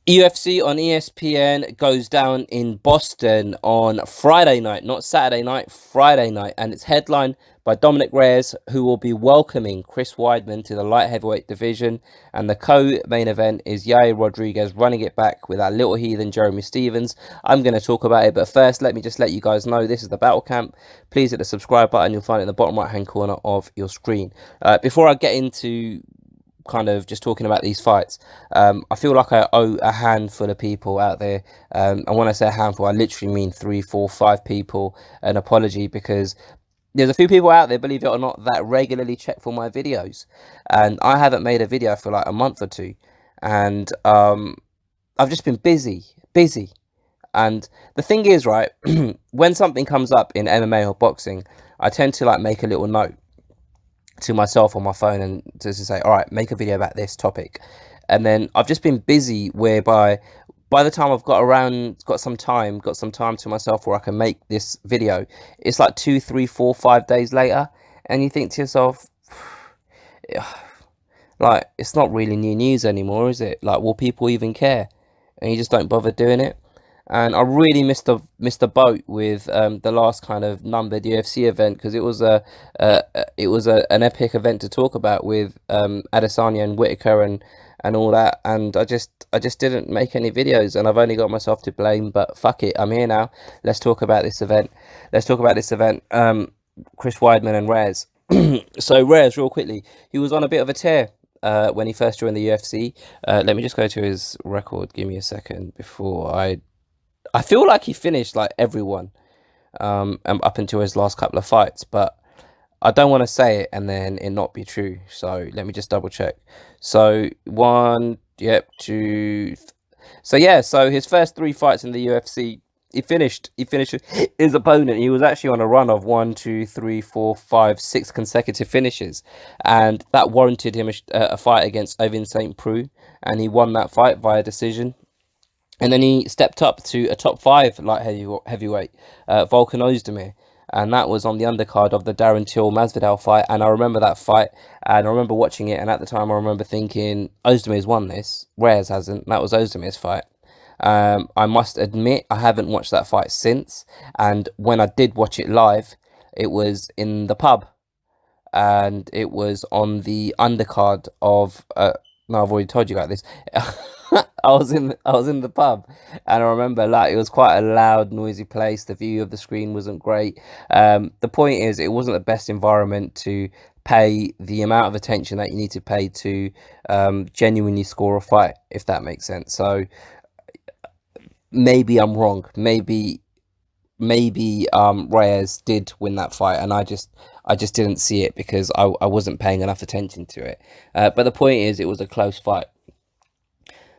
UFC on ESPN goes down in Boston on Friday night, not Saturday night, Friday night, and it's headlined by Dominick Reyes, who will be welcoming Chris Weidman to the light heavyweight division, and the co-main event is Yair Rodriguez running it back with our little heathen Jeremy Stevens. I'm going to talk about it, but first, let me just let you guys know this is the Battle Camp. Please hit the subscribe button; you'll find it in the bottom right-hand corner of your screen. Before I get into kind of just talking about these fights, I feel like I owe a handful of people out there, and when I say a handful, I literally mean 3 4 5 people, an apology, because there's a few people out there, believe it or not, that regularly check for my videos, and I haven't made a video for like a month or two, and I've just been busy. And the thing is, right, when something comes up in MMA or boxing, I tend to like make a little note to myself on my phone and to say, all right, make a video about this topic. And then I've just been busy, whereby by the time I've got some time to myself where I can make this video, it's like 2 3 4 5 days later, and you think to yourself, like, it's not really new news anymore, is it? Like, will people even care? And you just don't bother doing it. And I really missed the boat with the last kind of numbered UFC event, because an epic event to talk about with Adesanya and Whitaker and all that. And I just didn't make any videos, and I've only got myself to blame. But fuck it, I'm here now. Let's talk about this event. Chris Weidman and Reyes. So Reyes, real quickly, he was on a bit of a tear when he first joined the UFC. Let me just go to his record. Give me a second before I feel like he finished like everyone, up until his last couple of fights, but I don't want to say it and then it not be true. So let me just double check. So one, yep, two. So yeah, so his first 3 fights in the UFC, he finished his opponent. He was actually on a run of 1 2 3 4 5 6 consecutive finishes, and that warranted him a fight against Ovin St. Preux, and he won that fight via decision. And then he stepped up to a top five light heavyweight, Volkan Ozdemir, and that was on the undercard of the Darren Till Masvidal fight. And I remember that fight, and I remember watching it, and at the time I remember thinking, Ozdemir's won this, Reyes hasn't. That was Ozdemir's fight. I must admit I haven't watched that fight since, and when I did watch it live, it was in the pub, and it was on the undercard of no, I've already told you about this. I was in the pub, and I remember like it was quite a loud, noisy place. The view of the screen wasn't great. The point is, it wasn't the best environment to pay the amount of attention that you need to pay to genuinely score a fight, if that makes sense. So maybe I'm wrong. Maybe Reyes did win that fight, and I just didn't see it because I wasn't paying enough attention to it. But the point is, it was a close fight.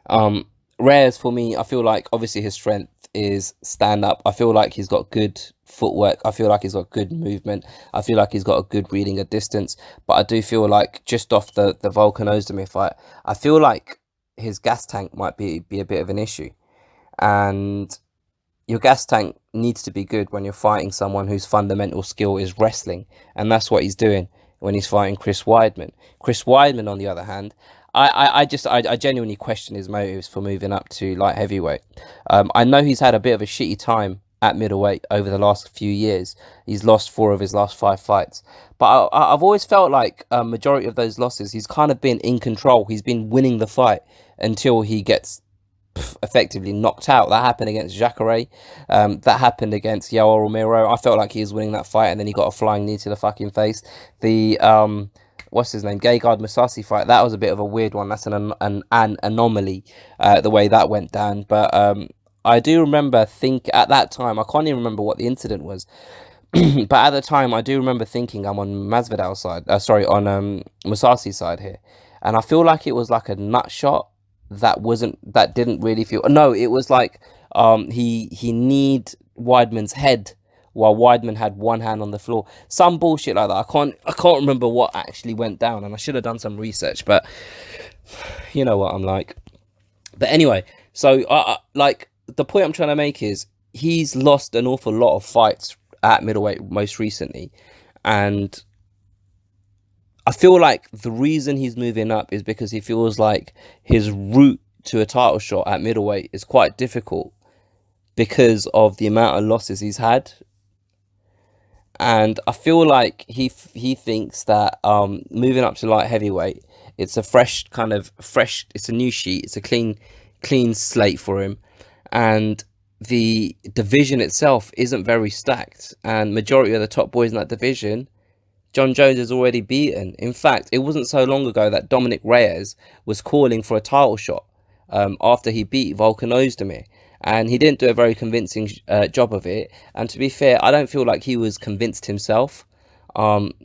Um, Reyes, for me, I feel like obviously his strength is stand up. I feel like he's got good footwork. I feel like he's got good movement. I feel like he's got a good reading of distance. But I do feel like just off the Volkan Ozdemir fight, I feel like his gas tank might be a bit of an issue. And your gas tank needs to be good when you're fighting someone whose fundamental skill is wrestling, and that's what he's doing when he's fighting Chris Weidman. Chris Weidman, on the other hand, I genuinely question his motives for moving up to light heavyweight. I know he's had a bit of a shitty time at middleweight over the last few years. He's lost 4 of his last 5 fights, but I've always felt like a majority of those losses, he's kind of been in control. He's been winning the fight until he gets effectively knocked out. That happened against Jacare. That happened against Yoel Romero. I felt like he was winning that fight, and then he got a flying knee to the fucking face. The what's his name, Gegard Mousasi fight, that was a bit of a weird one. That's an anomaly, the way that went down. But I do remember at that time, I can't even remember what the incident was. But at the time, I do remember thinking I'm on Masvidal's side, sorry, on Musasi's side here, and I feel like it was like a nut shot that didn't really feel. No, it was like he kneed Weidman's head while Weidman had one hand on the floor. Some bullshit like that. I can't remember what actually went down, and I should have done some research, but you know what I'm like. But anyway, so like the point I'm trying to make is he's lost an awful lot of fights at middleweight most recently, and I feel like the reason he's moving up is because he feels like his route to a title shot at middleweight is quite difficult because of the amount of losses he's had. And I feel like he thinks that moving up to light heavyweight, it's a fresh, it's a new sheet, it's a clean slate for him, and the division itself isn't very stacked, and majority of the top boys in that division, John Jones is already beaten. In fact, it wasn't so long ago that Dominick Reyes was calling for a title shot after he beat Volkan Ozdemir, and he didn't do a very convincing job of it. And to be fair, I don't feel like he was convinced himself.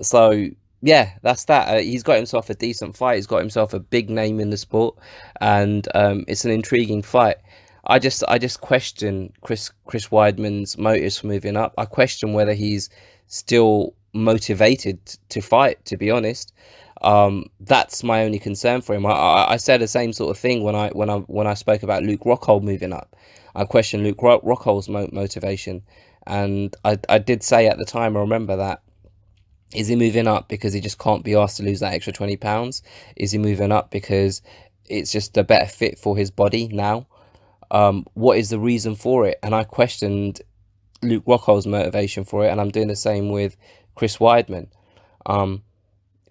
So yeah, that's that. He's got himself a decent fight. He's got himself a big name in the sport, and it's an intriguing fight. I just question Chris Weidman's motives for moving up. I question whether he's still motivated to fight, to be honest. That's my only concern for him. I said the same sort of thing when I spoke about Luke Rockhold moving up. I questioned Luke Rockhold's motivation, and I did say at the time, I remember that, is he moving up because he just can't be asked to lose that extra 20 pounds? Is he moving up because it's just a better fit for his body now? What is the reason for it? And I questioned Luke Rockhold's motivation for it, and I'm doing the same with Chris Weidman.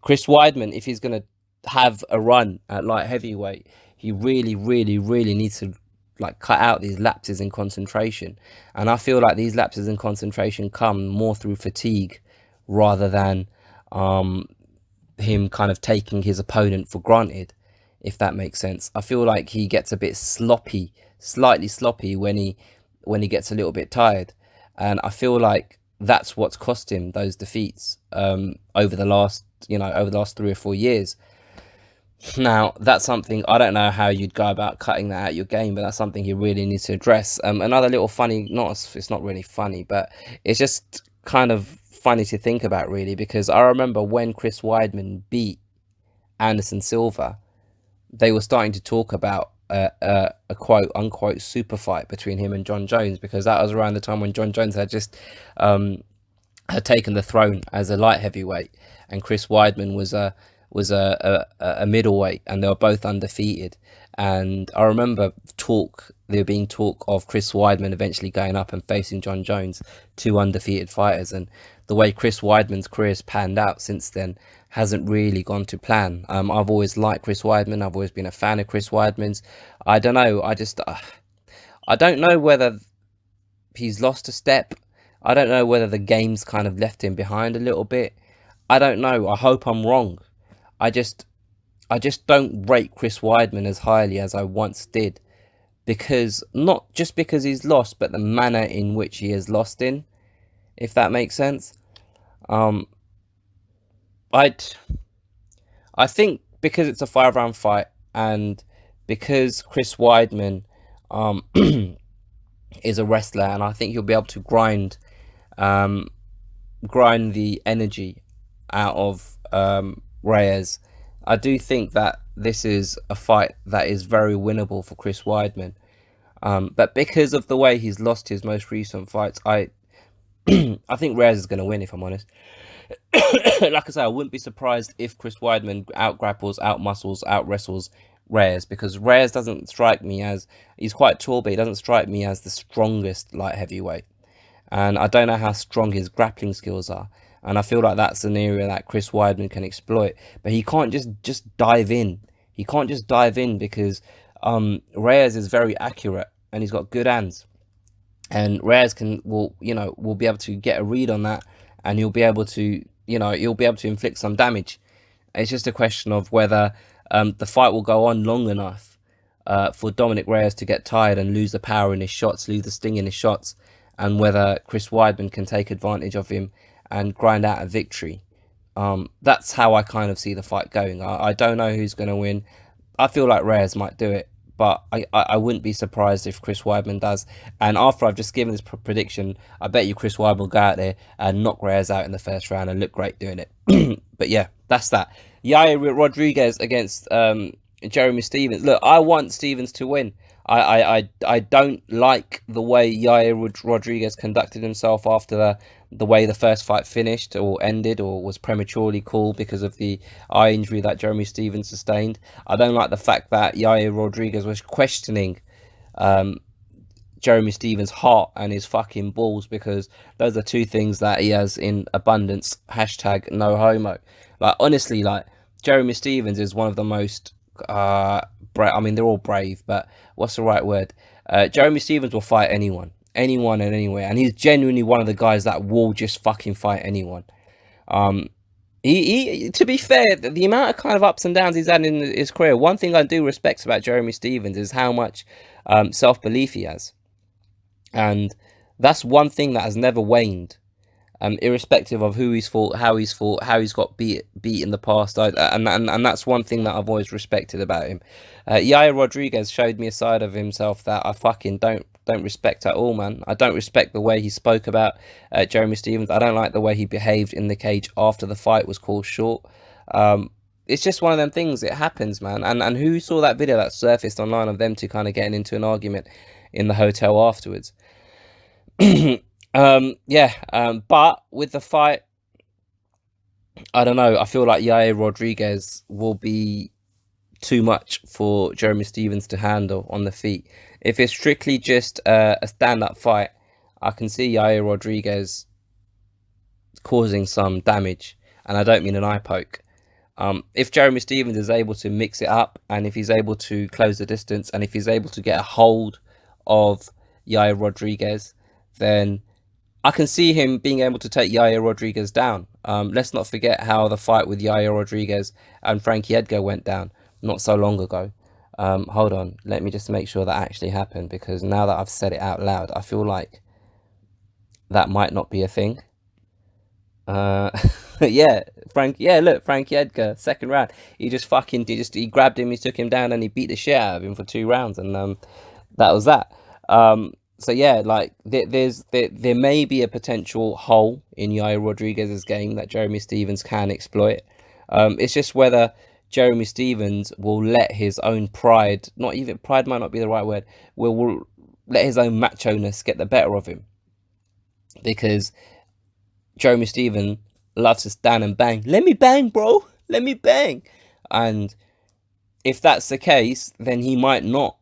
Chris Weidman, if he's going to have a run at light heavyweight, he really, really, really needs to like cut out these lapses in concentration. And I feel like these lapses in concentration come more through fatigue rather than him kind of taking his opponent for granted, if that makes sense. I feel like he gets a bit sloppy, slightly sloppy when he gets a little bit tired, and I feel like that's what's cost him those defeats over the last 3 or 4 years. Now, that's something, I don't know how you'd go about cutting that out your game, but that's something he really needs to address. Another little funny, it's not really funny, but it's just kind of funny to think about, really, because I remember when Chris Weidman beat Anderson Silva, they were starting to talk about a quote unquote super fight between him and John Jones, because that was around the time when John Jones had just had taken the throne as a light heavyweight, and Chris Weidman was a middleweight, and they were both undefeated. And I remember there being talk of Chris Weidman eventually going up and facing John Jones, two undefeated fighters. And the way Chris Weidman's career has panned out since then hasn't really gone to plan. I've always liked Chris Weidman. I've always been a fan of Chris Weidman's. I don't know. I don't know whether he's lost a step. I don't know whether the game's kind of left him behind a little bit. I don't know. I hope I'm wrong. I just don't rate Chris Weidman as highly as I once did, because not just because he's lost, but the manner in which he has lost in, if that makes sense. I think because it's a 5-round fight, and because Chris Weidman is a wrestler, and I think he'll be able to grind the energy out of Reyes. I do think that this is a fight that is very winnable for Chris Weidman. But because of the way he's lost his most recent fights, I think Reyes is going to win, if I'm honest. Like I say, I wouldn't be surprised if Chris Weidman out-grapples, out-muscles, out-wrestles Reyes, because Reyes doesn't strike me as... He's quite tall, but he doesn't strike me as the strongest light heavyweight. And I don't know how strong his grappling skills are. And I feel like that's an area that Chris Weidman can exploit. But he can't just dive in. He can't just dive in, because Reyes is very accurate and he's got good hands. And Reyes will be able to get a read on that, and he'll be able to inflict some damage. It's just a question of whether the fight will go on long enough for Dominick Reyes to get tired and lose the power in his shots, lose the sting in his shots, and whether Chris Weidman can take advantage of him and grind out a victory. That's how I kind of see the fight going. I don't know who's going to win. I feel like Reyes might do it, but I wouldn't be surprised if Chris Weidman does. And after I've just given this prediction, I bet you Chris Weidman will go out there and knock Reyes out in the first round and look great doing it. But yeah, that's that. Yair Rodriguez against Jeremy Stephens. Look, I want Stephens to win. I don't like the way Yair Rodriguez conducted himself after the way the first fight finished or ended or was prematurely called because of the eye injury that Jeremy Stephens sustained. I don't like the fact that Yair Rodriguez was questioning Jeremy Stephens' heart and his fucking balls, because those are two things that he has in abundance. Hashtag no homo. Like, honestly, like, Jeremy Stephens is one of the most I mean, they're all brave, but what's the right word? Jeremy Stephens will fight anyone and anywhere, and he's genuinely one of the guys that will just fucking fight anyone. He to be fair, the amount of kind of ups and downs he's had in his career, one thing I do respect about Jeremy Stephens is how much self-belief he has, and that's one thing that has never waned, irrespective of who he's fought, how he's got beat in the past. And that's one thing that I've always respected about him. Yair Rodriguez showed me a side of himself that I fucking don't respect at all, man. I don't respect the way he spoke about Jeremy Stephens. I don't like the way he behaved in the cage after the fight was called short. It's just one of them things. It happens, man. And who saw that video that surfaced online of them two kind of getting into an argument in the hotel afterwards? But with the fight, I don't know. I feel like Yair Rodriguez will be too much for Jeremy Stephens to handle on the feet. If it's strictly just a stand-up fight, I can see Yair Rodriguez causing some damage, and I don't mean an eye poke. If Jeremy Stephens is able to mix it up, and if he's able to close the distance, and if he's able to get a hold of Yair Rodriguez, then I can see him being able to take Yair Rodriguez down. Let's not forget how the fight with Yair Rodriguez and Frankie Edgar went down not so long ago. Hold on, let me just make sure that actually happened, because now that I've said it out loud, I feel like that might not be a thing. Look, Frankie Edgar, second round. He grabbed him, he took him down, and he beat the shit out of him for 2 rounds, and that was that. So yeah, like there may be a potential hole in Yair Rodriguez's game that Jeremy Stephens can exploit. It's just whether Jeremy Stephens will let his own pride, not even pride might not be the right word, will let his own macho-ness get the better of him. Because Jeremy Stephens loves to stand and bang. Let me bang, bro. Let me bang. And if that's the case, then he might not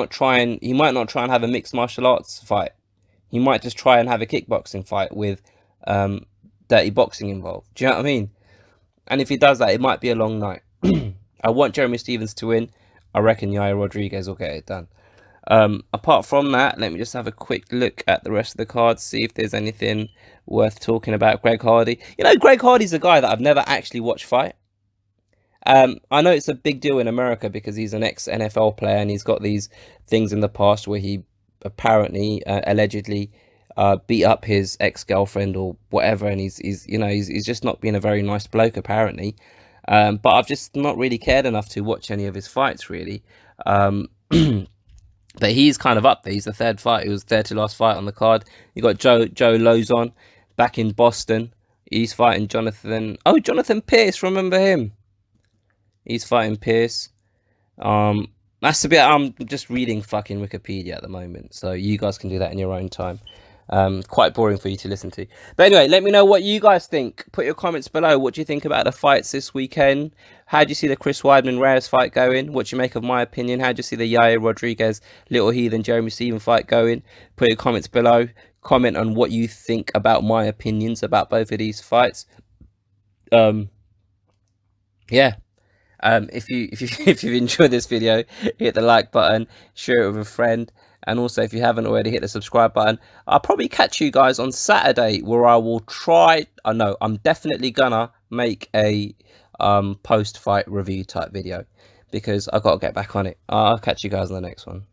try and have a mixed martial arts fight. He might just try and have a kickboxing fight with dirty boxing involved. Do you know what I mean? And if he does that, it might be a long night. I want Jeremy Stephens to win. I reckon Yair Rodriguez will get it done. Apart from that, let me just have a quick look at the rest of the cards, see if there's anything worth talking about. Greg Hardy. You know, Greg Hardy's a guy that I've never actually watched fight. I know it's a big deal in America because he's an ex-NFL player and he's got these things in the past where he apparently, allegedly, beat up his ex-girlfriend or whatever, and he's just not being a very nice bloke apparently. But I've just not really cared enough to watch any of his fights really. But he's kind of up there. He's the third fight. He was third to last fight on the card. You got Joe Lozon back in Boston. He's fighting Jonathan Pierce. Remember him? He's fighting Pierce. That's a bit. I'm just reading fucking Wikipedia at the moment, so you guys can do that in your own time. Quite boring for you to listen to. But anyway, let me know what you guys think. Put your comments below. What do you think about the fights this weekend? How do you see the Chris Weidman Reyes fight going? What do you make of my opinion? How do you see the Yair Rodriguez Little Heathen Jeremy Stephens fight going? Put your comments below. Comment on what you think about my opinions about both of these fights. Yeah. If you've enjoyed this video, hit the like button, share it with a friend, and also if you haven't already, hit the subscribe button. I'll probably catch you guys on Saturday where I will I'm definitely gonna make a post-fight review type video because I gotta get back on it. I'll catch you guys on the next one.